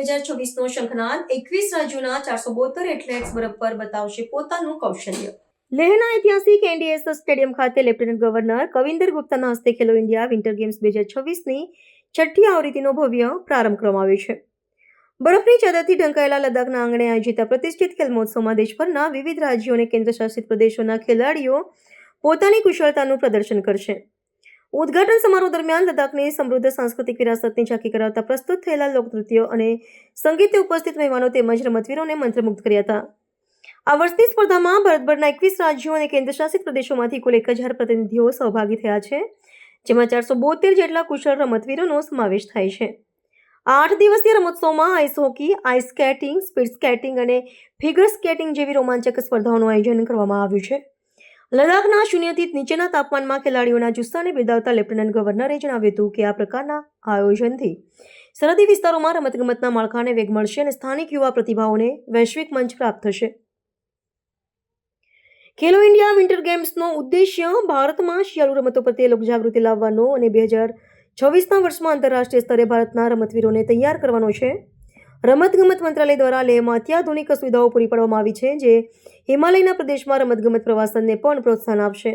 2026નો શંખનાદ 21 રાજ્યોના 472 એથ્લેટ્સ બરફ પર બતાવશે પોતાનું કૌશલ્ય. લેહના ઐતિહાસિક એનડીએસ સ્ટેડિયમ ખાતે લેફ્ટનન્ટ ગવર્નર કવિન્દર ગુપ્તાના હસ્તે ખેલો ઇન્ડિયા વિન્ટર ગેમ્સ 2026ની છઠ્ઠી આવૃત્તિનો ભવ્ય પ્રારંભ કરવામાં આવ્યો છે. બરફની ચાદરથી ઢંકાયેલા લદ્દાખના આંગણે આયોજિત પ્રતિષ્ઠિત ખેલ મહોત્સવમાં દેશભરના વિવિધ રાજ્યો અને કેન્દ્રશાસિત પ્રદેશોના ખેલાડીઓ પોતાની કુશળતાનું પ્રદર્શન કરશે. ઉદ્ઘાટન સમારોહ દરમિયાન લદ્દાખની સમૃદ્ધ સાંસ્કૃતિક વિરાસતની ઝાંખી કરાવતા પ્રસ્તુત થયેલા લોકનૃત્યો અને સંગીતે ઉપસ્થિત મહેમાનો તેમજ રમતવીરોને મંત્રમુગ્ધ કર્યા હતા. આ વર્ષની સ્પર્ધામાં ભારતભરના 21 રાજ્યો અને કેન્દ્રશાસિત પ્રદેશોમાંથી કુલ 1000 પ્રતિનિધિઓ સહભાગી થયા છે, જેમાં 472 જેટલા કુશળ રમતવીરોનો સમાવેશ થાય છે. આ 8 દિવસીય રમોત્સવમાં ice hockey, ice skating, speed skating અને ફિગર સ્કેટિંગ જેવી રોમાંચક સ્પર્ધાઓનું આયોજન કરવામાં આવ્યું છે. લદ્દાખના શૂન્યથી નીચેના તાપમાનમાં ખેલાડીઓના જુસ્સાને બિરદાવતા લેફ્ટનન્ટ ગવર્નરે જણાવ્યું હતું કે આ પ્રકારના આયોજનથી સરહદી વિસ્તારોમાં રમતગમતના માળખાને વેગ મળશે અને સ્થાનિક યુવા પ્રતિભાઓને વૈશ્વિક મંચ પ્રાપ્ત થશે. ખેલો ઇન્ડિયા વિન્ટર ગેમ્સનો ઉદ્દેશ્ય ભારતમાં શિયાળુ રમતો પ્રત્યે લોકજાગૃતિ લાવવાનો અને 2026ના વર્ષમાં આંતરરાષ્ટ્રીય સ્તરે ભારતના રમતવીરોને તૈયાર કરવાનો છે. રમતગમત મંત્રાલય દ્વારા લેહમાં અત્યાધુનિક સુવિધાઓ પૂરી પાડવામાં આવી છે, જે હિમાલયના પ્રદેશમાં રમતગમત પ્રવાસનને પણ પ્રોત્સાહન આપશે.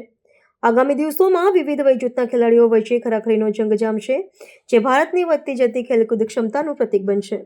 આગામી દિવસોમાં વિવિધ વયજૂથના ખેલાડીઓ વચ્ચે ખરાખરીનો જંગ જામશે, જે ભારતની વધતી જતી ખેલકૂદ ક્ષમતાનું પ્રતીક બનશે.